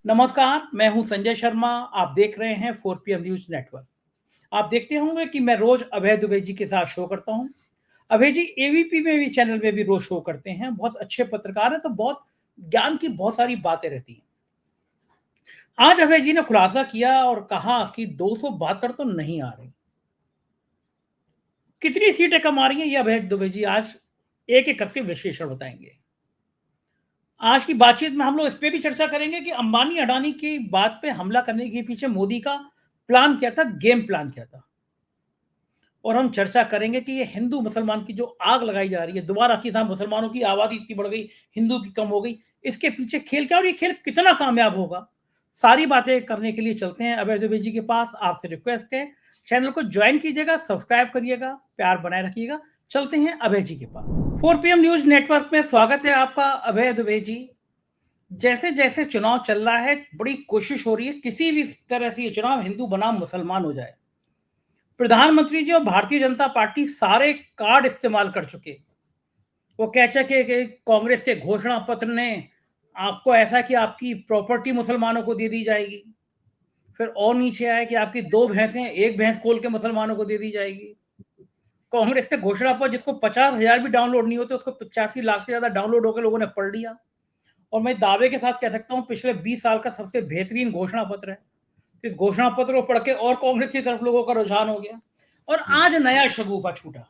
नमस्कार, मैं हूं संजय शर्मा। आप देख रहे हैं 4 PM न्यूज नेटवर्क। आप देखते होंगे कि मैं रोज अभय दुबे जी के साथ शो करता हूं। अभय जी एबीपी में भी चैनल में भी रोज शो करते हैं। बहुत अच्छे पत्रकार हैं, तो बहुत ज्ञान की बहुत सारी बातें रहती हैं। आज अभय जी ने खुलासा किया और कहा कि 272 तो नहीं आ रही। कितनी सीटें कम आ रही हैं, ये अभय दुबे जी आज एक एक करके विश्लेषण बताएंगे। आज की बातचीत में हम लोग इस पे भी चर्चा करेंगे कि अंबानी अडानी की बात पे हमला करने के पीछे मोदी का प्लान क्या था, गेम प्लान क्या था। और हम चर्चा करेंगे कि ये हिंदू मुसलमान की जो आग लगाई जा रही है दोबारा कि साहब मुसलमानों की आबादी इतनी बढ़ गई, हिंदू की कम हो गई, इसके पीछे खेल क्या और ये खेल कितना कामयाब होगा। सारी बातें करने के लिए चलते हैं अभय दुबे जी के पास। आपसे रिक्वेस्ट है, चैनल को ज्वाइन कीजिएगा, सब्सक्राइब करिएगा, प्यार बनाए रखिएगा। चलते हैं अभय जी के पास। 4 PM न्यूज नेटवर्क में स्वागत है आपका अभय दुबे जी। जैसे जैसे चुनाव चल रहा है, बड़ी कोशिश हो रही है किसी भी तरह से ये चुनाव हिंदू बनाम मुसलमान हो जाए। प्रधानमंत्री जी और भारतीय जनता पार्टी सारे कार्ड इस्तेमाल कर चुके। वो कहते कि कांग्रेस के घोषणा पत्र ने आपको ऐसा कि आपकी प्रॉपर्टी मुसलमानों को दे दी जाएगी। फिर और नीचे आया कि आपकी 2 भैंसें एक भैंस खोल के मुसलमानों को दे दी जाएगी। कांग्रेस के घोषणा पत्र जिसको 50,000 भी डाउनलोड नहीं होते, उसको 85 लाख से ज्यादा डाउनलोड होकर लोगों ने पढ़ लिया। और मैं दावे के साथ कह सकता हूं पिछले 20 साल का सबसे बेहतरीन घोषणा पत्र है। इस घोषणा पत्र को पढ़ के और कांग्रेस की तरफ लोगों का रुझान हो गया। और आज नया शगुफा छूटा।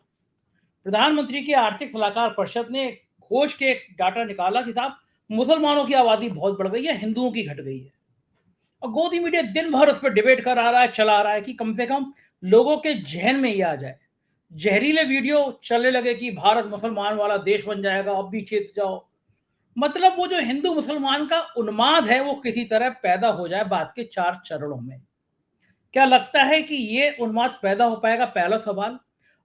प्रधानमंत्री की आर्थिक सलाहकार परिषद ने खोज के एक डाटा निकाला कि साहब मुसलमानों की आबादी बहुत बढ़ गई है, हिंदुओं की घट गई है। और गोदी मीडिया दिन भर उस पर डिबेट कर आ रहा है, चला रहा है कि कम से कम लोगों के जहन में ये आ जाए। जहरीले वीडियो चलने लगे कि भारत मुसलमान वाला देश बन जाएगा, अब भी चेत जाओ। मतलब वो जो हिंदू मुसलमान का उन्माद है वो किसी तरह पैदा हो जाए बात के 4 चरणों में। क्या लगता है कि ये उन्माद पैदा हो पाएगा, पहला सवाल।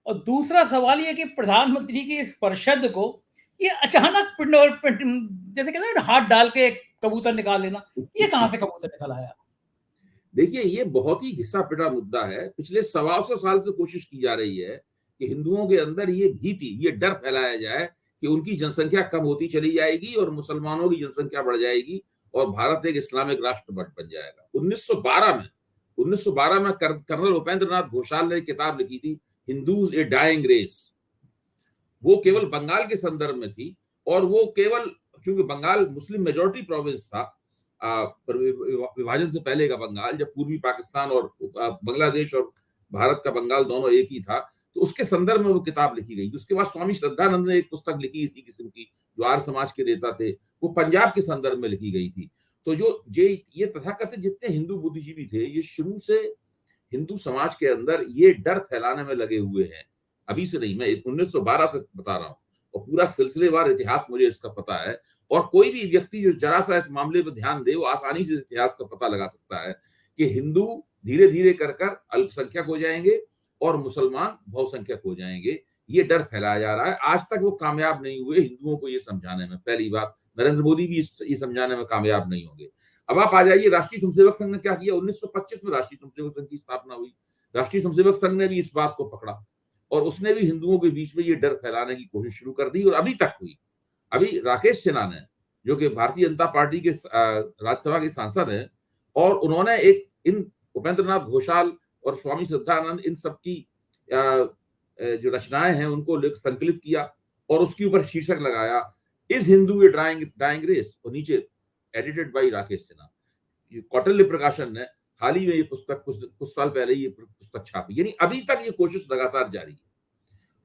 और दूसरा सवाल ये कि प्रधानमंत्री की इस परिषद को ये अचानक जैसे कहते हैं ना, हाथ डाल के कबूतर निकाल लेना, ये कहां से कबूतर निकल आया। देखिए, ये बहुत ही घिसा पिटा मुद्दा है। पिछले 125 साल से कोशिश की जा रही है कि हिंदुओं के अंदर ये भीति, ये डर फैलाया जाए कि उनकी जनसंख्या कम होती चली जाएगी और मुसलमानों की जनसंख्या बढ़ जाएगी और भारत एक इस्लामिक राष्ट्र बन जाएगा। 1912 में कर्नल उपेंद्र नाथ घोषाल ने एक किताब लिखी थी, हिंदूज ए डाइंग रेस। वो केवल बंगाल के संदर्भ में थी और वो केवल चूंकि बंगाल मुस्लिम मेजोरिटी प्रोविंस था, विभाजन से पहले का बंगाल, जब पूर्वी पाकिस्तान और बांग्लादेश और भारत का बंगाल दोनों एक ही था, तो उसके संदर्भ में वो किताब लिखी गई। उसके बाद स्वामी श्रद्धानंद ने एक पुस्तक लिखी इसी किस्म की, जो आर्य समाज के नेता थे, वो पंजाब के संदर्भ में लिखी गई थी। तो जो ये तथाकथित जितने हिंदू बुद्धिजीवी थे, ये शुरू से हिंदू समाज के अंदर ये डर फैलाने में लगे हुए हैं। अभी से नहीं, मैं 1912 से बता रहा हूँ और पूरा सिलसिलेवार इतिहास मुझे इसका पता है। और कोई भी व्यक्ति जो जरा सा इस मामले पर ध्यान दे, वो आसानी से इतिहास का पता लगा सकता है कि हिंदू धीरे धीरे कर कर अल्पसंख्यक हो जाएंगे और मुसलमान बहुसंख्यक हो जाएंगे। ये डर फैलाया जा रहा है। आज तक वो कामयाब नहीं हुए हिंदुओं को ये समझाने में। पहली बात, नरेंद्र मोदी भी ये समझाने में कामयाब नहीं होंगे। अब आप आ जाइए, राष्ट्रीय स्वयंसेवक संघ ने क्या किया। 1925 में राष्ट्रीय स्वयंसेवक संघ की स्थापना हुई। राष्ट्रीय स्वयंसेवक संघ ने भी इस बात को पकड़ा और उसने भी हिंदुओं के बीच में ये डर फैलाने की कोशिश शुरू कर दी और अभी तक हुई। अभी राकेश सिन्हा ने, जो कि भारतीय जनता पार्टी के राज्यसभा के सांसद हैं, और उन्होंने एक इन उपेंद्र नाथ घोषाल और स्वामी श्रद्धानंद इन सबकी जो रचनाएं हैं उनको संकलित किया और उसके ऊपर शीर्षक लगाया, is Hindu a dying race, और नीचे एडिटेड बाई राकेश सिन्हा। कौटिल्य प्रकाशन ने हाल ही में ये पुस्तक कुछ साल पहले ये पुस्तक छापी। यानी अभी तक ये कोशिश लगातार जारी है।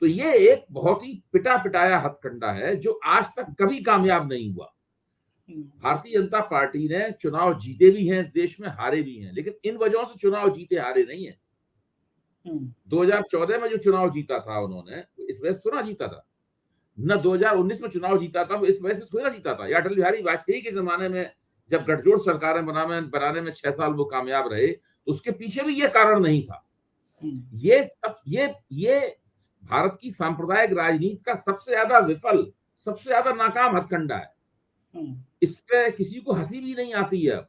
तो ये एक बहुत ही पिटा पिटाया हथकंडा है जो आज तक कभी कामयाब नहीं हुआ। भारतीय जनता पार्टी ने चुनाव जीते भी हैं इस देश में, हारे भी हैं, लेकिन इन वजहों से चुनाव जीते हारे नहीं है। 2014 में जो चुनाव जीता था उन्होंने, इस वजह से थोड़ा जीता था न। 2019 में चुनाव जीता था, वो इस वजह से थोड़ा जीता था। या अटल बिहारी वाजपेयी के जमाने में जब गठजोड़ सरकारें बनाने में 6 साल वो कामयाब रहे, तो उसके पीछे भी ये कारण नहीं था। ये भारत की सांप्रदायिक राजनीति का सबसे ज्यादा विफल, सबसे ज्यादा नाकाम हथकंडा है। इस पे किसी को हंसी भी नहीं आती है।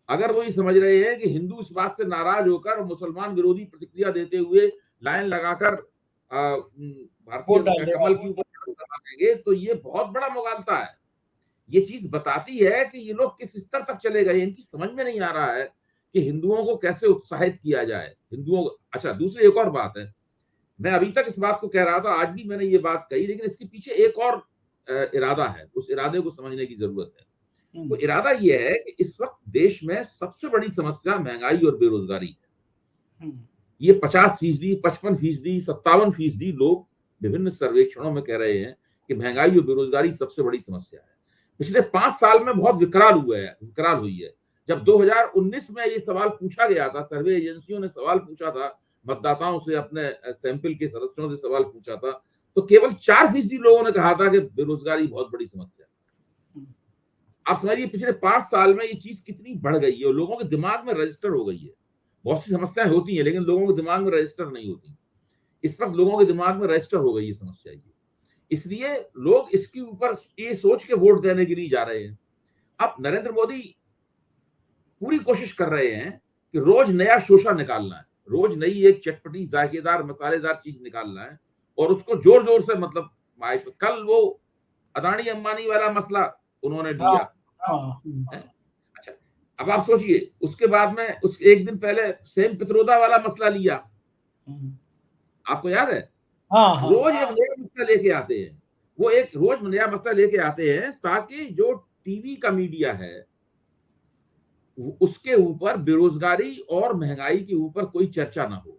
अगर वो ये समझ रहे हैं कि हिंदू इस बात से नाराज होकर मुसलमान विरोधी प्रतिक्रिया देते हुए लाइन लगाकर भारतीय कमल के ऊपर देंगे, तो ये बहुत बड़ा मुगालता है। ये चीज बताती है कि ये लोग किस स्तर तक चले गए। इनकी समझ में नहीं आ रहा है कि हिंदुओं को कैसे उत्साहित किया जाए। हिंदुओं अच्छा, दूसरी एक और बात है, मैं अभी तक इस बात को कह रहा था, आज भी मैंने ये बात कही, लेकिन इसके पीछे एक और इरादा है, उस इरादे को समझने की जरूरत है। वो इरादा ये है कि इस वक्त देश में सबसे बड़ी समस्या महंगाई और बेरोजगारी है। ये 50%, 55%, 57% लोग विभिन्न सर्वेक्षणों में कह रहे हैं कि महंगाई और बेरोजगारी सबसे बड़ी समस्या है। पिछले 5 साल में बहुत विकराल हुई है। जब 2019 में ये सवाल पूछा गया था, सर्वे एजेंसियों ने सवाल पूछा था, मतदाताओं से, अपने सैंपल के सदस्यों से सवाल पूछा था, तो केवल 4% लोगों ने कहा था कि बेरोजगारी बहुत बड़ी समस्या है। आप समझिए पिछले 5 साल में ये चीज कितनी बढ़ गई है और लोगों के दिमाग में रजिस्टर हो गई है। बहुत सी समस्याएं होती हैं, लेकिन लोगों के दिमाग में रजिस्टर नहीं होती। इस वक्त लोगों के दिमाग में रजिस्टर हो गई ये समस्या, ये इसलिए लोग इसके ऊपर ये सोच के वोट देने के लिए जा रहे हैं। अब नरेंद्र मोदी पूरी कोशिश कर रहे हैं कि रोज नया शोषा निकालना है, रोज नई एक चटपटी जायकेदार मसालेदार चीज निकालना है, और उसको जोर जोर से, मतलब कल वो अदानी अंबानी वाला मसला उन्होंने लिया। अच्छा, अब आप सोचिए, उसके बाद में उस एक दिन पहले सेम पित्रोदा वाला मसला लिया, आपको याद है? रोज एक नया मसला लेके आते हैं, वो एक रोज नया मसला लेके आते हैं ताकि जो टीवी का मीडिया है उसके ऊपर बेरोजगारी और महंगाई के ऊपर कोई चर्चा ना हो।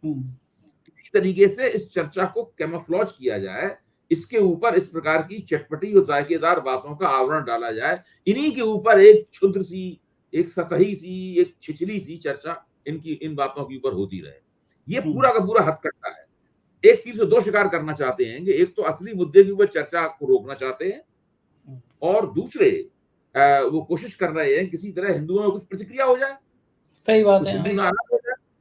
किसी तरीके से इस चर्चा को कैमोफ्लेज किया जाए, इसके ऊपर इस प्रकार की चटपटी और जायकेदार बातों का आवरण डाला जाए, इन्हीं के ऊपर एक क्षुद्र सी, एक सतही सी, एक छिछली सी चर्चा इन बातों के ऊपर होती रहे। ये पूरा का पूरा हथकंडा है। एक चीज से दो शिकार करना चाहते हैं कि एक तो असली मुद्दे के ऊपर चर्चा को रोकना चाहते हैं, और दूसरे वो कोशिश कर रहे हैं किसी तरह हिंदुओं में कुछ प्रतिक्रिया हो जाए, सही बात है, हिंदू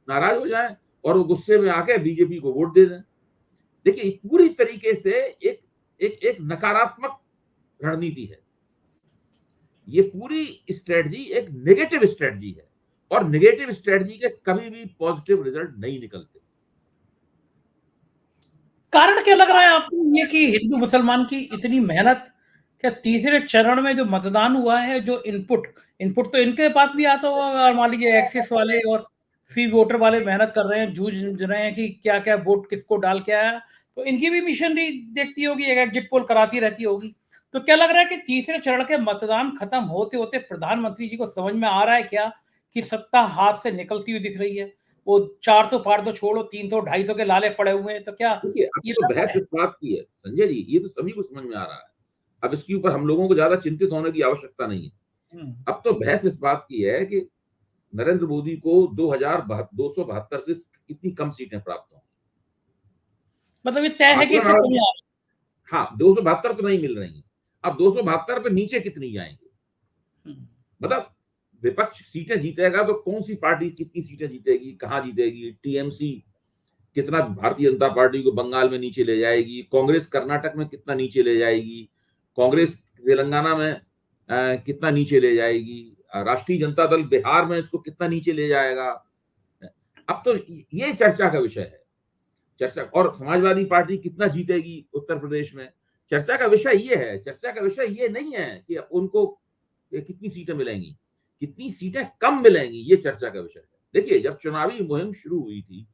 नाराज हो जाए और वो गुस्से में आके बीजेपी को वोट दे दें। देखिए, पूरी तरीके से एक नकारात्मक रणनीति है। ये पूरी स्ट्रेटजी एक नेगेटिव स्ट्रेटजी है, और नेगेटिव स्ट्रेटजी के कभी भी पॉजिटिव रिजल्ट नहीं निकलते। कारण क्या लग रहा है आपको ये कि हिंदू मुसलमान की इतनी मेहनत, क्या तीसरे चरण में जो मतदान हुआ है, जो इनपुट तो इनके पास भी आता होगा, मान लीजिए एक्सेस वाले और सी वोटर वाले मेहनत कर रहे हैं, जूझ रहे हैं कि क्या क्या वोट किसको डाल के आया, तो इनकी भी मिशनरी देखती होगी, एक एग्जिट पोल कराती रहती होगी। तो क्या लग रहा है कि तीसरे चरण के मतदान खत्म होते होते प्रधानमंत्री जी को समझ में आ रहा है क्या कि सत्ता हाथ से निकलती हुई दिख रही है? वो 400 पार तो छोड़ो, 300 250 के लाले पड़े हुए हैं, तो क्या देखिए, अब ये तो बहस इस बात की है संजय जी, ये तो सभी को समझ में आ रहा है। अब इसके ऊपर हम लोगों को ज्यादा चिंतित होने की आवश्यकता नहीं है। अब तो बहस इस बात की है कि नरेंद्र मोदी को 2,272 से कितनी कम सीटें प्राप्त होंगी। मतलब ये तय है कि इससे कम आ रही। हाँ, 272 तो नहीं मिल रही है। अब 272 पे नीचे कितनी जाएंगे? मतलब विपक्ष सीटें जीतेगा तो कौन सी पार्टी कितनी सीटें जीतेगी, कहां जीतेगी? टीएमसी कितना भारतीय जनता पार्टी को बंगाल में नीचे ले जाएगी, कांग्रेस कर्नाटक में कितना नीचे ले जाएगी, कांग्रेस तेलंगाना में कितना नीचे ले जाएगी, राष्ट्रीय जनता दल बिहार में इसको कितना नीचे ले जाएगा। अब तो ये चर्चा का विषय है, चर्चा। और समाजवादी पार्टी कितना जीतेगी उत्तर प्रदेश में, चर्चा का विषय ये है। चर्चा का विषय ये नहीं है कि उनको कितनी सीटें मिलेंगी, कितनी सीटें कम मिलेंगी, ये चर्चा का विषय है। देखिए, जब चुनावी मुहिम शुरू हुई थी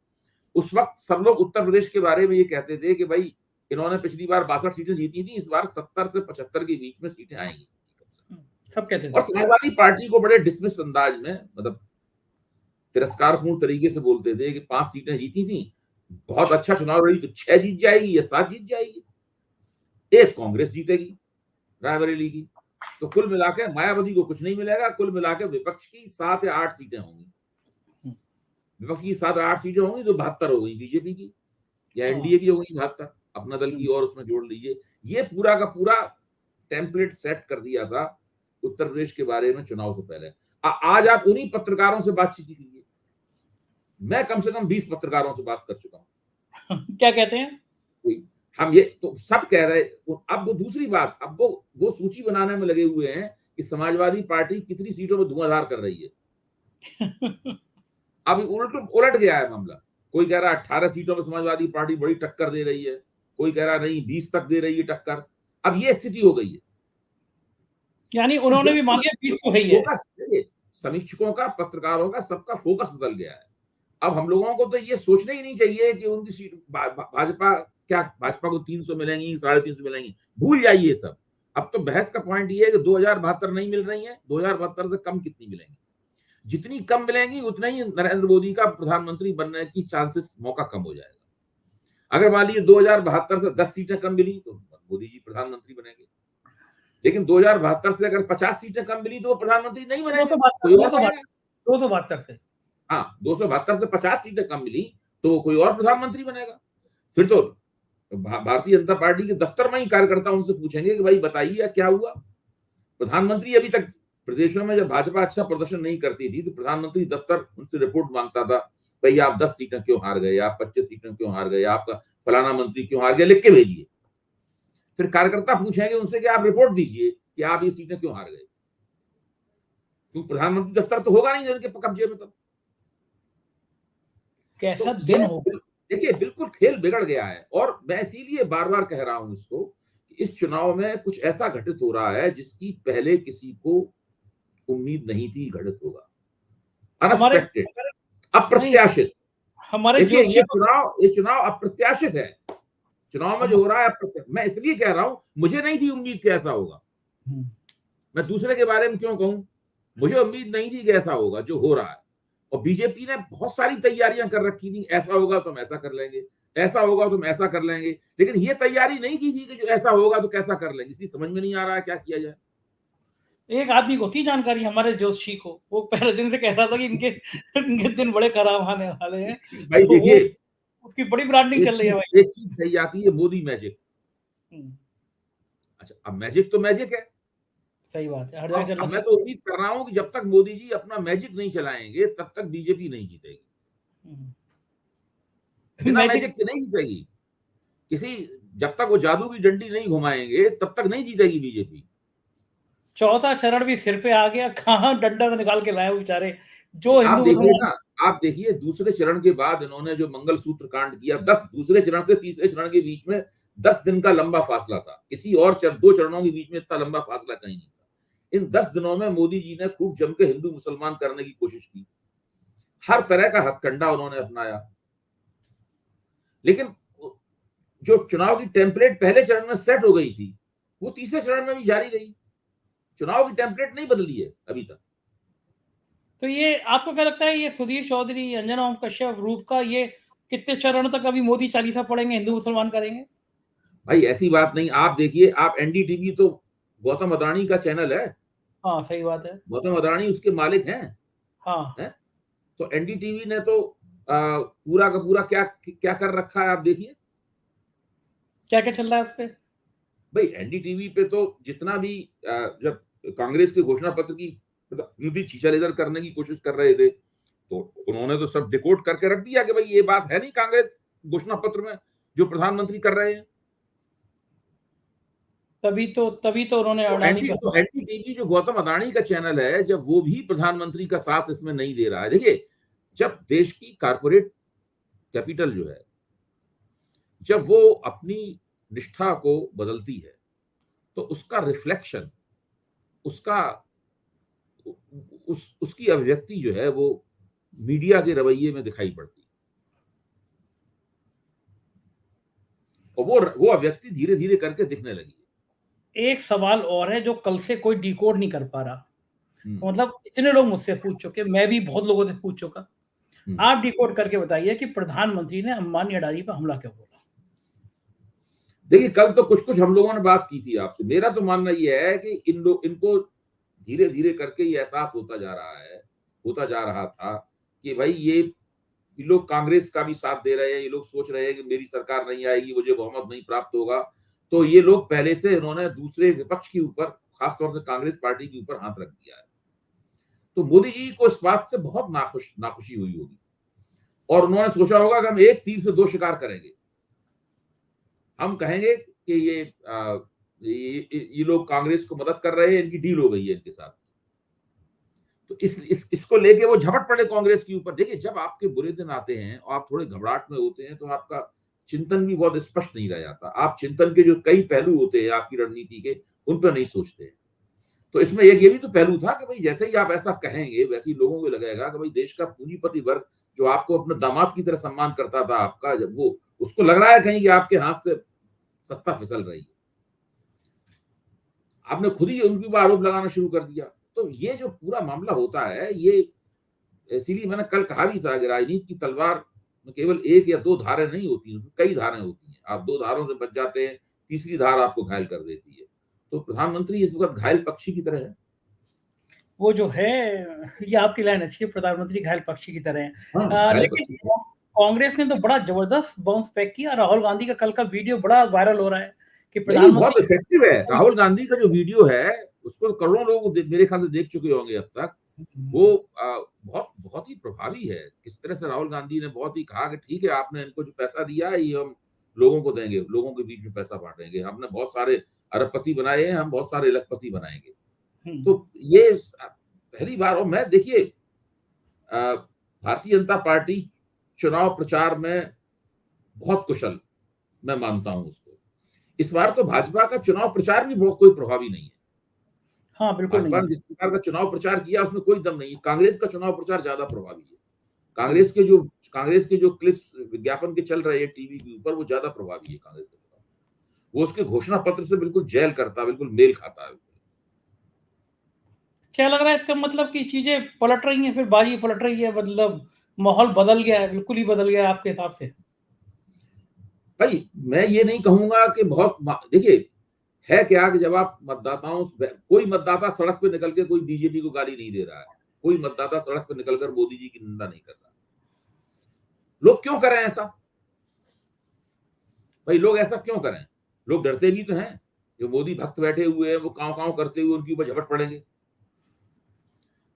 उस वक्त सब लोग उत्तर प्रदेश के बारे में ये कहते थे कि भाई इन्होंने पिछली बार 62 सीटें जीती थी, इस बार 70 से 75 के बीच में सीटें आएंगी, सब कहते थे। और समाजवादी पार्टी को बड़े डिसमिस अंदाज में, मतलब तिरस्कारपूर्ण तरीके से बोलते थे कि 5 सीटें जीती थी, बहुत अच्छा चुनाव रही तो 6 जीत जाएगी या 7 जीत जाएगी, एक कांग्रेस जीतेगी रायबरेली की, तो कुल मिला के मायावती को कुछ नहीं मिलेगा। कुल मिला के विपक्ष की 7 या 8 सीटें होंगी, विपक्ष की 7 या 8 सीटें होंगी, तो 72 हो गई बीजेपी की या एनडीए की हो गई 72, अपना दल की और उसमें जोड़ लीजिए। ये पूरा का पूरा टेम्पलेट सेट कर दिया था उत्तर प्रदेश के बारे में चुनाव से पहले। आज आप उन्हीं पत्रकारों से बातचीत कीजिए, मैं कम से कम 20 पत्रकारों से बात कर चुका हूं। क्या कहते हैं? हम ये तो सब कह रहे। अब वो दूसरी बात, अब वो सूची बनाने में लगे हुए हैं कि समाजवादी पार्टी कितनी सीटों में धुआंधार कर रही है। अभी उलट गया है मामला। कोई कह रहा है 18 सीटों में समाजवादी पार्टी बड़ी टक्कर दे रही है, कोई कह रहा नहीं 20 तक दे रही है टक्कर। अब ये स्थिति हो गई है। यानी उन्होंने भी मान लिया 20 तो है ही है। फोकस देखिए, समीक्षकों का, पत्रकारों का, सबका फोकस बदल गया है। अब हम लोगों को तो ये सोचना ही नहीं चाहिए कि उनकी सीट भाजपा क्या, भाजपा को 300 मिलेंगी, 350 मिलेंगी, भूल जाइए सब। अब तो बहस का पॉइंट ये है कि 2072 नहीं मिल रही है, 2072 से कम कितनी मिलेंगी। जितनी कम मिलेंगी उतना ही नरेंद्र मोदी का प्रधानमंत्री बनने की चांसेस, मौका कम हो जाएगा। अगर मान लीजिए 2072 से 10 सीटें कम मिली तो मोदी जी प्रधानमंत्री बनेंगे, लेकिन 2072 से अगर 50 सीटें कम मिली तो वो प्रधानमंत्री नहीं बनेंगे, कोई और बनेगा। 272 से, हाँ, 272 से 50 सीटें कम मिली तो कोई और प्रधानमंत्री बनेगा। फिर तो भारतीय जनता पार्टी के दफ्तर में ही कार्यकर्ता उनसे पूछेंगे कि भाई बताइए क्या हुआ। प्रधानमंत्री अभी तक प्रदेशों में जब भाजपा अच्छा प्रदर्शन नहीं करती थी तो प्रधानमंत्री दफ्तर उनसे रिपोर्ट मांगता था, भाई आप 10 सीटें क्यों हार गए, आप 25 सीटें क्यों हार गए, आपका फलाना मंत्री क्यों हार गया, लिख के भेजिए। फिर कार्यकर्ता पूछेंगे उनसे कि आप रिपोर्ट दीजिए कि आप ये सीटें क्यों हार गए, क्योंकि प्रधानमंत्री दफ्तर तो होगा नहीं उनके कब्जे में तब। कैसा तो दिन हो। देखिए बिल्कुल खेल बिगड़ गया है, और मैं इसीलिए बार बार कह रहा हूं इसको कि इस चुनाव में कुछ ऐसा घटित हो रहा है जिसकी पहले किसी को उम्मीद नहीं थी घटित होगा, हमारे अनएक्सपेक्टेड, अप्रत्याशित। हमारे देखिए जोशी ये चुनाव अप्रत्याशित है। चुनाव में हम जो हो रहा है मैं इसलिए कह रहा हूं, मुझे नहीं थी उम्मीद कि ऐसा होगा। मैं दूसरे के बारे में क्यों कहूं, मुझे उम्मीद नहीं थी कि ऐसा होगा जो हो रहा है। और बीजेपी ने बहुत सारी तैयारियां कर रखी थी, ऐसा होगा तो हम ऐसा कर लेंगे, ऐसा होगा तो हम ऐसा कर लेंगे, लेकिन ये तैयारी नहीं की थी कि जो ऐसा होगा तो कैसा कर लेंगे। इसलिए समझ में नहीं आ रहा है क्या किया जाए। एक आदमी को थी जानकारी, हमारे जोशी को, वो पहले दिन से कह रहा था कि इनके दिन बड़े खराब आने वाले हैं। भाई तो वो देखिए, उसकी बड़ी ब्रांडिंग चल रही है भाई। एक चीज कही जाती है, मोदी मैजिक। अच्छा, अब मैजिक तो मैजिक है। सही बात है, हर जगह चलना अब मैं चाहिए। तो उम्मीद कर रहा हूं कि जब तक मोदी जी अपना मैजिक नहीं चलाएंगे तब तक बीजेपी नहीं जीतेगी, बिना मैजिक मैजिक के नहीं जीतेगी। किसी, जब तक वो जादू की डंडी नहीं घुमाएंगे तब तक नहीं जीतेगी बीजेपी। चौथा चरण भी सिर पे आ गया, कहाँ डंडा निकाल के लाए वो बेचारे जो आप हिंदू देखिए मुसलमान। ना, आप देखिए दूसरे चरण के बाद इन्होंने जो मंगलसूत्र कांड किया, 10 दूसरे चरण से तीसरे चरण के बीच में 10 दिन का लंबा फासला था। किसी और दो चरणों के बीच में इतना लंबा फासला कहीं नहीं था। इन 10 दिनों में मोदी जी ने खूब जम के हिंदू मुसलमान करने की कोशिश की, हर तरह का हथकंडा उन्होंने अपनाया, लेकिन जो चुनाव की टेम्पलेट पहले चरण में सेट हो गई थी वो तीसरे चरण में भी जारी रही। चुनाव की टेम्पलेट नहीं बदली है अभी तक। तो ये आपको क्या लगता है, ये सुधीर चौधरी, अंजना ओम कश्यप, रूप का, ये कितने चरण तक अभी मोदी चालीसा पढ़ेंगे, हिंदू मुसलमान करेंगे? भाई ऐसी बात नहीं, आप देखिए, आप एनडीटीवी तो गौतम अदानी का चैनल है, हाँ सही बात है। गौतम अदानी उसके मालिक हैं, हाँ, है? तो एनडीटीवी ने तो पूरा का पूरा क्या क्या कर रखा है आप देखिए। क्या क्या चल रहा है उस पे? भाई एनडीटीवी पे तो जितना भी जब कांग्रेस के घोषणा पत्र की युति शीशा लेजर करने की कोशिश कर रहे थे तो उन्होंने तो सब डिकोड करके रख दिया कि भाई ये बात है नहीं कांग्रेस घोषणा पत्र में जो प्रधानमंत्री कर रहे हैं। तभी तो उन्होंने तो अडानी पे एनडीटीवी जो गौतम अदानी का चैनल है, जब वो भी प्रधानमंत्री का साथ इसमें नहीं दे रहा है, देखिए जब देश की कारपोरेट कैपिटल जो है, जब वो अपनी निष्ठा को बदलती है तो उसका रिफ्लेक्शन, उसका उसकी अभिव्यक्ति जो है वो मीडिया के रवैये में दिखाई पड़ती है, और वो अभिव्यक्ति धीरे धीरे करके दिखने लगी एक सवाल और है जो कल से कोई डिकोड नहीं कर पा रहा। है। मतलब इतने लोग मुझसे पूछ चुके, मैं भी बहुत लोगों से पूछ चुका। आप डिकोड करके बताइए कि प्रधानमंत्री ने अंबानी अडानी पर हमला क्यों बोला? देखिए कल तो कुछ कुछ हम लोगों ने बात की थी आपसे। मेरा तो मानना यह है कि इनको धीरे धीरे करके ये एहसास होता जा रहा था कि भाई ये लोग कांग्रेस का भी साथ दे रहे हैं, ये लोग सोच रहे हैं कि मेरी सरकार नहीं आएगी, मुझे बहुमत नहीं प्राप्त होगा, तो ये लोग पहले से इन्होंने दूसरे विपक्ष के ऊपर, खासतौर से कांग्रेस पार्टी के ऊपर हाथ रख दिया है। तो मोदी जी को इस बात से बहुत नाखुशी हुई होगी, और उन्होंने सोचा होगा कि हम एक तीर से दो शिकार करेंगे। हम कहेंगे कि ये लोग कांग्रेस को मदद कर रहे हैं, इनकी डील हो गई है इनके साथ, तो इसको लेके वो झपट पड़े कांग्रेस के ऊपर। देखिए जब आपके बुरे दिन आते हैं और आप थोड़े घबराहट में होते हैं तो आपका चिंतन भी बहुत स्पष्ट नहीं रह जाता, आप चिंतन के जो कई पहलू होते हैं आपकी रणनीति के, उन पर नहीं सोचते हैं। तो इसमें एक ये भी तो पहलू था कि भाई जैसे ही आप ऐसा कहेंगे वैसे ही लोगों को लगेगा कि भाई देश का पूंजीपति वर्ग जो आपको अपने दामाद की तरह सम्मान करता था आपका, जब वो उसको लग रहा है कहीं कि आपके हाथ से सत्ता फिसल रही है, आपने खुद ही उनके ऊपर आरोप लगाना शुरू कर दिया। तो ये जो पूरा मामला होता है, ये इसीलिए मैंने कल कहा भी था कि राजनीति की तलवार में केवल एक या दो धारें नहीं होती, कई धारें होती हैं। आप दो धारों से बच जाते हैं, तीसरी धार आपको घायल कर देती है। तो प्रधानमंत्री इस वक्त घायल पक्षी की तरह है। वो जो है, ये आपकी लाइन अच्छी है, प्रधानमंत्री घायल पक्षी की तरह हाँ, है। घायल लेकिन पक्षी। कांग्रेस ने तो बड़ा जबरदस्त बाउंस बैक किया। राहुल गांधी का कल का वीडियो बड़ा वायरल हो रहा है कि नहीं, बहुत प्रधानमंत्री इफेक्टिव है। राहुल गांधी का जो वीडियो है उसको करोड़ों लोग मेरे ख्याल से देख चुके होंगे अब तक। वो बहुत बहुत ही प्रभावी है। किस तरह से राहुल गांधी ने बहुत ही कहा कि ठीक है, आपने इनको जो पैसा दिया है ये हम लोगों को देंगे, लोगों के बीच में पैसा बांटेंगे, हमने बहुत सारे अरबपति बनाए हैं, हम बहुत सारे लखपति बनाएंगे। तो ये पहली बार। और मैं देखिए, भारतीय जनता पार्टी चुनाव प्रचार में बहुत कुशल मैं मानता हूं उसको। इस बार तो भाजपा का चुनाव प्रचार भी बहुत कोई प्रभावी नहीं है। हाँ, बिल्कुल भाजपा नहीं ने है। जिस प्रकार का चुनाव प्रचार किया उसमें कोई दम नहीं है। कांग्रेस का चुनाव प्रचार ज्यादा प्रभावी है। हम्म, कांग्रेस के जो क्लिप्स विज्ञापन के चल रहे हैं टीवी के ऊपर, वो ज्यादा प्रभावी है कांग्रेस का चुनाव। वो उसके घोषणा पत्र से बिल्कुल जेल करता है, बिल्कुल मेल खाता है। क्या लग रहा है इसका मतलब कि चीजें पलट रही हैं, फिर बाजी पलट रही है, मतलब माहौल बदल गया है, बिल्कुल ही बदल गया है आपके हिसाब से? भाई मैं ये नहीं कहूंगा कि बहुत, देखिए है क्या कि जब आप मतदाताओं, कोई मतदाता सड़क पे निकल के कोई बीजेपी को गाली नहीं दे रहा है, कोई मतदाता सड़क पे निकलकर मोदी जी की निंदा नहीं कर रहा। लोग क्यों करें ऐसा? भाई लोग ऐसा क्यों करें? लोग डरते भी तो हैं। जो मोदी भक्त बैठे हुए हैं वो कांव कांव करते हुए उनके ऊपर झपट पड़ेंगे।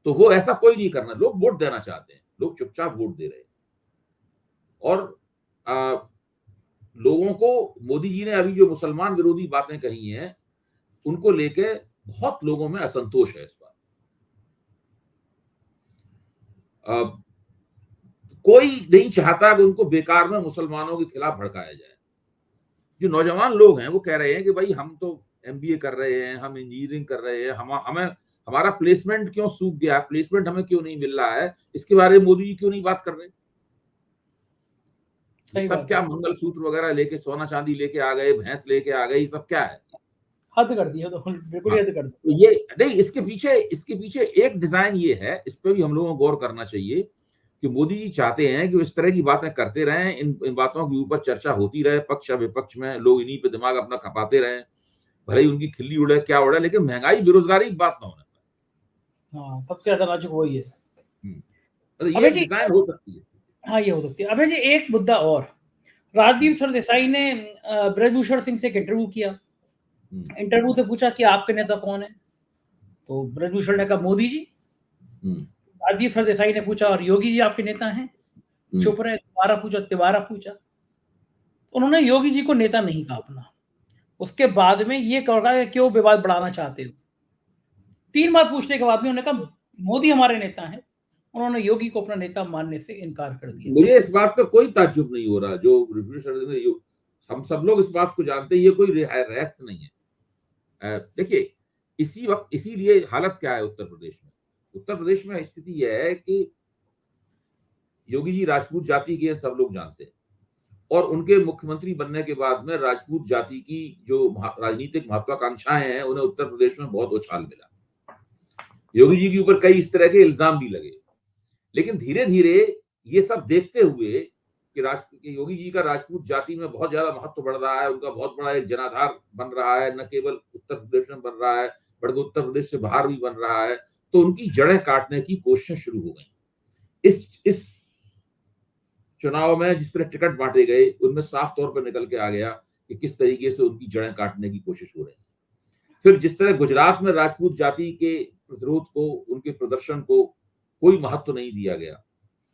तो वो ऐसा कोई नहीं करना। लोग वोट देना चाहते हैं, लोग चुपचाप वोट दे रहे हैं। और आ, लोगों को मोदी जी ने अभी जो मुसलमान विरोधी बातें कही हैं उनको लेके बहुत लोगों में असंतोष है इस बार। कोई नहीं चाहता कि उनको बेकार में मुसलमानों के खिलाफ भड़काया जाए। जो नौजवान लोग हैं वो कह रहे हैं कि भाई हम तो एमबीए कर रहे हैं, हम इंजीनियरिंग कर रहे हैं, हमें हमारा प्लेसमेंट क्यों सूख गया, प्लेसमेंट हमें क्यों नहीं मिल रहा है, इसके बारे में मोदी जी क्यों नहीं बात कर रहे? ये सही सब बात क्या है। मंगलसूत्र वगैरह लेके, सोना चांदी लेके आ गए, भैंस लेके आ गए, ये सब क्या है? हद कर दिया, तो बिल्कुल हाँ, ही हद कर तो ये नहीं, इसके पीछे एक डिजाइन ये है, इस पे भी हम लोगों को गौर करना चाहिए कि मोदी जी चाहते हैं कि वो इस तरह की बातें करते रहें, इन बातों के ऊपर चर्चा होती रहे, पक्ष विपक्ष में लोग इन्हीं पे दिमाग अपना खपाते रहें, भले ही उनकी खिल्ली उड़े क्या उड़े, लेकिन महंगाई बेरोजगारी की बात ना होने दिया। हाँ, सबसे ज्यादा नाजुक वही है। पाए। तो ये अबे एक जी, डिजाइन हो सकती है। हाँ, ये हो सकती है। अबे जी, एक मुद्दा और, राजदीप सरदेसाई ने ब्रजभूषण सिंह से एक इंटरव्यू किया। हम्म, इंटरव्यू से पूछा कि आपके नेता कौन है, तो ब्रजभूषण ने कहा मोदी जी। हम्म, राजदीप सरदेसाई ने पूछा और योगी जी आपके नेता हैं? हम्म। चुप रहे। दोबारा पूछा, तिबारा पूछा। उन्होंने योगी जी को नेता नहीं कहा अपना। उसके बाद में ये कहा कि क्यों विवाद बढ़ाना चाहते हो। 3 बार पूछने के बाद में उन्होंने कहा मोदी हमारे नेता हैं। उन्होंने योगी को अपना नेता मानने से इनकार कर दिया। मुझे इस बात पर कोई ताज्जुब नहीं हो रहा। जो हम सब लोग इस बात को जानते हैं, ये कोई रहस्य नहीं है। देखिए, इसी वक्त इसीलिए हालत क्या है उत्तर प्रदेश में। उत्तर प्रदेश में स्थिति यह है कि योगी जी राजपूत जाति के हैं, सब लोग जानते हैं। और उनके मुख्यमंत्री बनने के बाद में राजपूत जाति की जो राजनीतिक महत्वाकांक्षाएं हैं उन्हें उत्तर प्रदेश में बहुत उछाल मिला। योगी जी के ऊपर कई इस तरह के इल्जाम भी लगे। लेकिन धीरे धीरे ये सब देखते हुए कि योगी जी का राजपूत जाति में बहुत ज्यादा महत्व बढ़ रहा है, उनका बहुत बड़ा एक जनाधार बन रहा है, न केवल उत्तर प्रदेश में बन रहा है बल्कि उत्तर प्रदेश से बाहर भी बन रहा है, तो उनकी जड़ें काटने की कोशिशें शुरू हो गई। इस चुनाव में जिस तरह टिकट बांटे गए उनमें साफ तौर पर निकल के आ गया कि किस तरीके से उनकी जड़ें काटने की कोशिश हो रही है। फिर जिस तरह गुजरात में राजपूत जाति के प्रतिरोध को, उनके प्रदर्शन को कोई महत्व नहीं दिया गया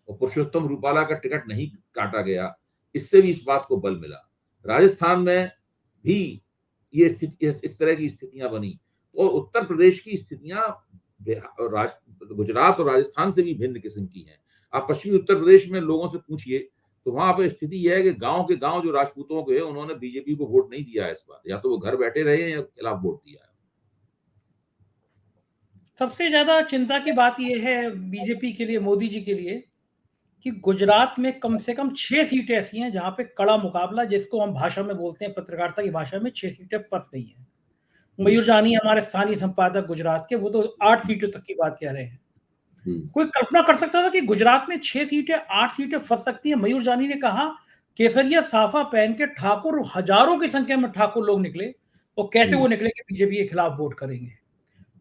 और पुरुषोत्तम रूपाला का टिकट नहीं काटा गया, इससे भी इस बात को बल मिला। राजस्थान में भी ये स्थिति, इस तरह की स्थितियां बनी और उत्तर प्रदेश की स्थितियां गुजरात और राजस्थान से भी भिन्न किस्म की हैं। आप पश्चिमी उत्तर प्रदेश में लोगों से पूछिए तो वहां पर स्थिति यह है कि गांव के गांव जो राजपूतों के हैं उन्होंने बीजेपी को वोट नहीं दिया है इस बार, या तो वो घर बैठे रहे हैं या खिलाफ वोट दिया है। सबसे ज्यादा चिंता की बात यह है बीजेपी के लिए, मोदी जी के लिए, कि गुजरात में कम से कम 6 सीटें ऐसी हैं जहां पे कड़ा मुकाबला, जिसको हम भाषा में बोलते हैं, पत्रकारिता की भाषा में, 6 सीटें फंस गई हैं। मयूर जानी हमारे स्थानीय संपादक गुजरात के, वो तो 8 सीटों तक की बात कह रहे हैं। कोई कल्पना कर सकता था कि गुजरात में 6 सीटें, 8 सीटें फंस सकती हैं? मयूर जानी ने कहा, केसरिया साफा पहन के ठाकुर, हजारों की संख्या में ठाकुर लोग निकले और कहते हुए निकले कि बीजेपी के खिलाफ वोट करेंगे।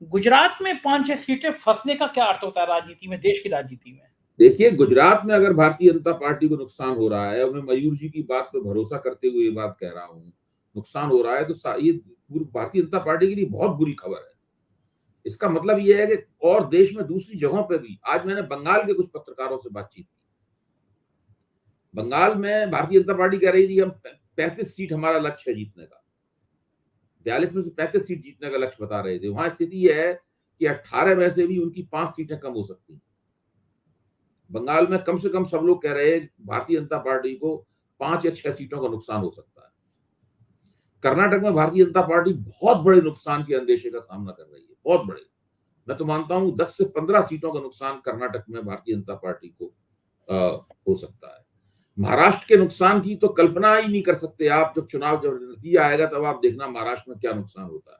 गुजरात में 5-6 सीटें फंसने का क्या अर्थ होता है राजनीति में, देश की राजनीति में? देखिए, गुजरात में अगर भारतीय जनता पार्टी को नुकसान हो रहा है, और मैं मयूर जी की बात पर भरोसा करते हुए ये बात कह रहा हूं, नुकसान हो रहा है, तो ये पूरी भारतीय जनता पार्टी के लिए बहुत बुरी खबर है। इसका मतलब ये है कि और देश में दूसरी जगहों पे भी, आज मैंने बंगाल के कुछ पत्रकारों से बातचीत की। बंगाल में भारतीय जनता पार्टी कह रही थी हम 35 सीट हमारा लक्ष्य है जीतने का, 42 में से 35 सीट जीतने का लक्ष्य बता रहे थे। वहां स्थिति यह है कि 18 में से भी उनकी 5 सीटें कम हो सकती हैं। बंगाल में कम से कम सब लोग कह रहे हैं भारतीय जनता पार्टी को 5 या 6 सीटों का नुकसान हो सकता है। कर्नाटक में भारतीय जनता पार्टी बहुत बड़े नुकसान के अंदेशे का सामना कर रही है, बहुत बड़े। मैं तो मानता हूं 10 से 15 सीटों का नुकसान कर्नाटक में भारतीय जनता पार्टी को हो सकता है। महाराष्ट्र के नुकसान की तो कल्पना ही नहीं कर सकते आप। जब नतीजा आएगा तब आप देखना महाराष्ट्र में क्या नुकसान होता है।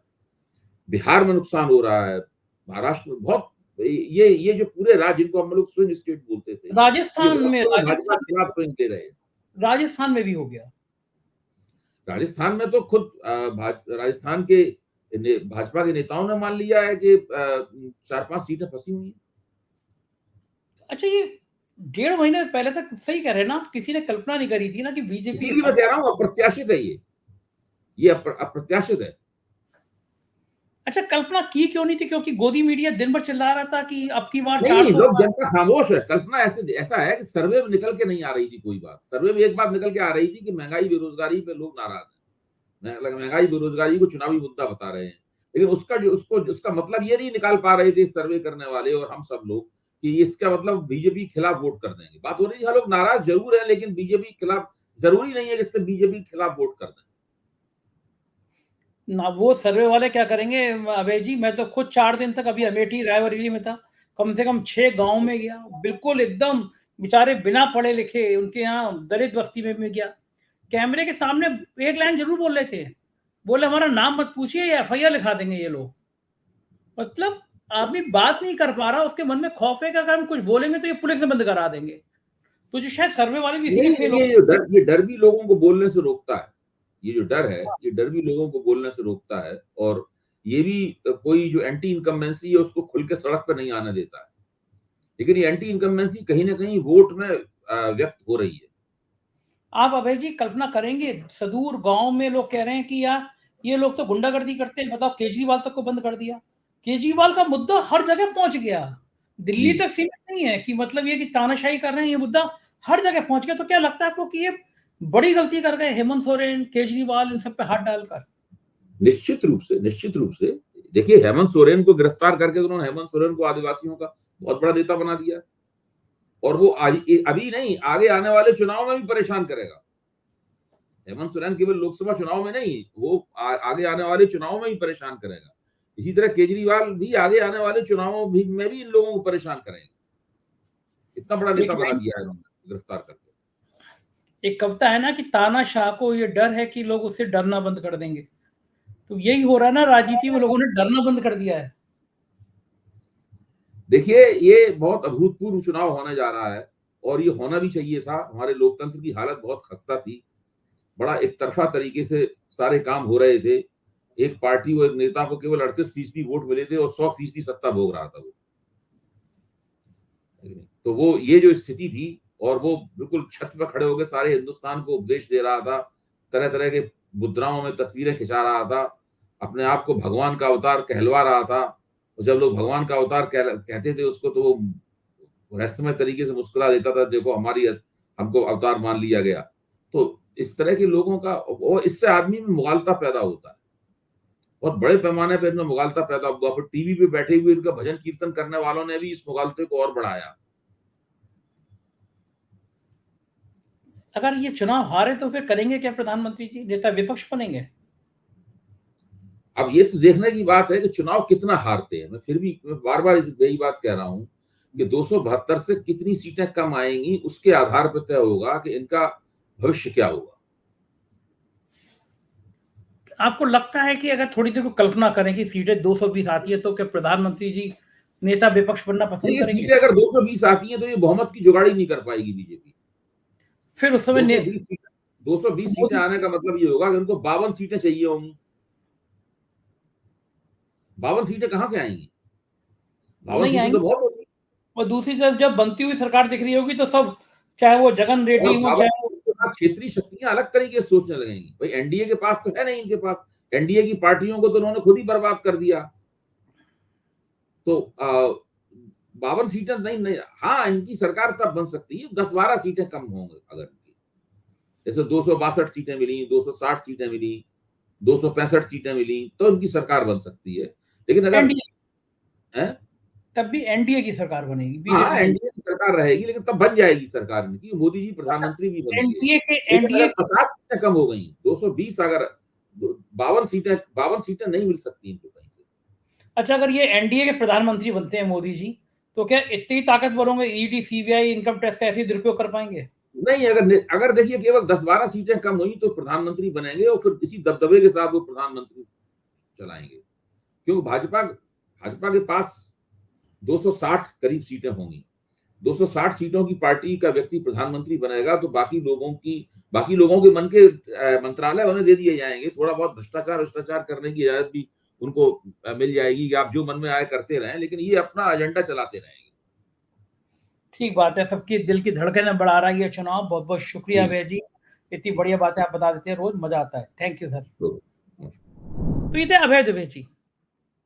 बिहार में नुकसान हो रहा है, महाराष्ट्र में बहुत, ये जो पूरे राज्य, जिनको हम लोग स्विंग स्टेट बोलते थे, राजस्थान में, भाजपा के खिलाफ स्विंग दे रहे हैं। राजस्थान में भी हो गया। राजस्थान में तो खुद राजस्थान के भाजपा के नेताओं ने मान लिया है कि 4-5 सीटें फंसी हुई हैं। अच्छा, ये 1.5 महीने पहले तक सही कह रहे हैं ना, किसी ने कल्पना नहीं करी थी ना कि बीजेपी, इसीलिए मैं कह रहा हूं अप्रत्याशित है ये अप्रत्याशित है। अच्छा, कल्पना की क्यों नहीं थी? क्योंकि गोदी मीडिया दिन भर चिल्ला रहा था कि अब की बार नहीं, 400 लोग, जनता खामोश है। कल्पना ऐसा है कि सर्वे में निकल के नहीं आ रही थी कोई बात। सर्वे में एक बात निकल के आ रही थी कि महंगाई बेरोजगारी पे लोग नाराज हैं, महंगाई बेरोजगारी को चुनावी मुद्दा बता रहे हैं। लेकिन उसका मतलब ये नहीं निकाल पा रहे थे सर्वे करने वाले और हम सब लोग कि इसका मतलब बीजेपी के खिलाफ वोट कर देंगे। बात हो रही है लोग नाराज जरूर है, लेकिन बीजेपी के खिलाफ जरूरी नहीं है जिससे बीजेपी के खिलाफ वोट कर दें। ना वो सर्वे वाले क्या करेंगे अभय जी? मैं तो खुद 4 दिन तक अभी अमेठी रायबरेली में था, कम से कम 6 गांव में गया, बिल्कुल एकदम बेचारे बिना पढ़े लिखे, उनके यहाँ दलित बस्ती में भी गया। कैमरे के सामने एक लाइन जरूर बोल रहे थे, बोले हमारा नाम मत पूछिए, ये एफआईआर लिखा देंगे ये लोग। मतलब आदमी बात नहीं कर पा रहा, उसके मन में खौफ है कि अगर हम कुछ बोलेंगे तो ये पुलिस से बंद करा देंगे। तो जो शायद सर्वे वाले भी इसलिए फेल हो। ये डर भी लोगों को बोलने से रोकता है। ये जो डर है, ये डर भी लोगों को बोलने से रोकता है। और ये भी कोई जो एंटी इनकम्बेंसी है उसको खुल के सड़क पर नहीं आने देता है। लेकिन ये एंटी इनकम्बेंसी कहीं ना कहीं वोट में व्यक्त हो रही है। आप अभय जी कल्पना करेंगे, सदूर गांव में लोग कह रहे हैं कि यार ये लोग तो गुंडागर्दी करते हैं, बताओ केजरीवाल तक को बंद कर दिया। केजरीवाल का मुद्दा हर जगह पहुंच गया, दिल्ली तक सीमित नहीं है कि मतलब ये कि तानाशाही कर रहे हैं, ये मुद्दा हर जगह पहुंच गया। तो क्या लगता है आपको कि ये बड़ी गलती कर गए हेमंत सोरेन, केजरीवाल, इन सब पे हाथ डालकर? निश्चित रूप से देखिए, हेमंत सोरेन को गिरफ्तार करके उन्होंने हेमंत सोरेन को आदिवासियों का बहुत बड़ा नेता बना दिया। और वो अभी नहीं, आगे आने वाले चुनाव में भी परेशान करेगा। हेमंत सोरेन केवल लोकसभा चुनाव में नहीं, वो आगे आने वाले चुनाव में भी परेशान करेगा। इसी तरह केजरीवाल भी आगे आने वाले चुनावों में भी इन लोगों को परेशान करेंगे। इतना बड़ा नेता बना दिया है उन्होंने गिरफ्तार करके। एक कविता है ना कि तानाशाह को ये डर है कि लोग उससे डरना बंद कर देंगे। तो यही हो रहा है ना, राजनीति में लोगों ने डरना बंद कर दिया है। देखिए, ये बहुत अभूतपूर्व चुनाव होने जा रहा है और ये होना भी चाहिए था। हमारे लोकतंत्र की हालत बहुत खस्ता थी। बड़ा एक तरफा तरीके से सारे काम हो रहे थे। एक पार्टी और एक नेता को केवल 38% वोट मिले थे और 100% सत्ता भोग रहा था वो। तो वो ये जो स्थिति थी, और वो बिल्कुल छत पर खड़े होकर सारे हिंदुस्तान को उपदेश दे रहा था, तरह तरह के मुद्राओं में तस्वीरें खिंचा रहा था, अपने आप को भगवान का अवतार कहलवा रहा था। और जब लोग भगवान का अवतार कहते थे उसको, तो वो रहस्यमय तरीके से मुस्कुरा देता था, देखो हमको अवतार मान लिया गया। तो इस तरह के लोगों का, और इससे आदमी में मुगालता पैदा होता है और बड़े पैमाने पर इनमें मुगालता पैदा हुआ। फिर टीवी पे बैठे हुए इनका भजन कीर्तन करने वालों ने भी इस मुगालते को और बढ़ाया। अगर ये चुनाव हारे तो फिर करेंगे क्या प्रधानमंत्री जी? नेता विपक्ष बनेंगे? अब ये तो देखने की बात है कि चुनाव कितना हारते हैं। मैं फिर भी बार बार यही बात कह रहा हूं कि 272 से कितनी सीटें कम आएंगी उसके आधार पर तय होगा कि इनका भविष्य क्या होगा। आपको लगता है कि अगर थोड़ी देर को कल्पना करें कि सीटें 220 आती है तो क्या प्रधानमंत्री जी नेता विपक्ष बनना पसंद ये करेंगे? सीटें अगर 220 आती हैं तो ये बहुमत की जुगाड़ी नहीं कर पाएगी बीजेपी। फिर उस समय 220 सीटें आने का मतलब ये होगा कि उनको 52 सीटें चाहिए होंगी। 52 सीटें कहां से आएंगी? 52 सीटें तो बहुत होगी। और दूसरी तरफ जब बनती हुई सरकार दिख रही होगी तो सब, चाहे वो जगन रेड्डी हो, चाहे क्षेत्रीय शक्तियां अलग तरीके से सोचने लगेंगी। भाई एनडीए के पास तो है नहीं, इनके पास एनडीए की पार्टियों को तो उन्होंने खुद ही बर्बाद कर दिया। तो 52 सीटें नहीं, हाँ इनकी सरकार तब बन सकती है 10-12 सीटें कम होंगे अगर इनकी, जैसे 262 सीटें मिली, 260 सीटें मिली, 265 सीटें मिली तो इनकी सरकार बन सकती है। लेकिन अगर तब भी एनडीए की सरकार बनेगी, हाँ एनडीए की सरकार रहेगी, लेकिन तब बन जाएगी सरकार इनकी, मोदी जी प्रधानमंत्री भी बनेंगे। लेकिन अगर 50 सीटें कम हो गई, 220 अगर 52 सीटें नहीं मिल सकती इनको कहीं से। अच्छा, अगर ये एनडीए के प्रधानमंत्री बनते हैं मोदी जी, तो क्या इतनी ताकतवर होंगे, ईडी सीबीआई इनकम टैक्स का ऐसे दुरुपयोग कर पाएंगे? नहीं, अगर देखिए केवल 10-12 सीटें कम हुई तो प्रधानमंत्री बनेंगे और फिर इसी दबदबे के साथ वो प्रधानमंत्री चलाएंगे, क्योंकि भाजपा के पास 260 करीब सीटें होंगी। 260 सीटों की पार्टी का व्यक्ति प्रधानमंत्री बनेगा तो बाकी लोगों के मन के मंत्रालय उन्हें दे दिए जाएंगे। थोड़ा बहुत भ्रष्टाचार करने की इजाजत भी उनको मिल जाएगी कि आप जो मन में आए करते रहें, लेकिन ये अपना एजेंडा चलाते रहेंगे। ठीक बात है, सबकी दिल की धड़कनें बढ़ा रहा है ये चुनाव। बहुत बहुत शुक्रिया अभय जी, इतनी बढ़िया बातें आप बता देते हैं, रोज मजा आता है। Thank you sir. तो ये थे अभय दुबे जी।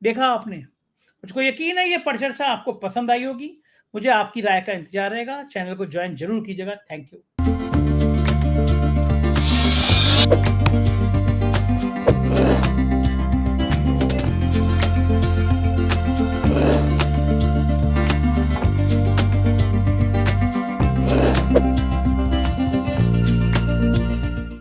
देखा आपने, मुझको यकीन है ये परिचर्चा आपको पसंद आई होगी। मुझे आपकी राय का इंतजार रहेगा। चैनल को ज्वाइन जरूर कीजिएगा। Thank you.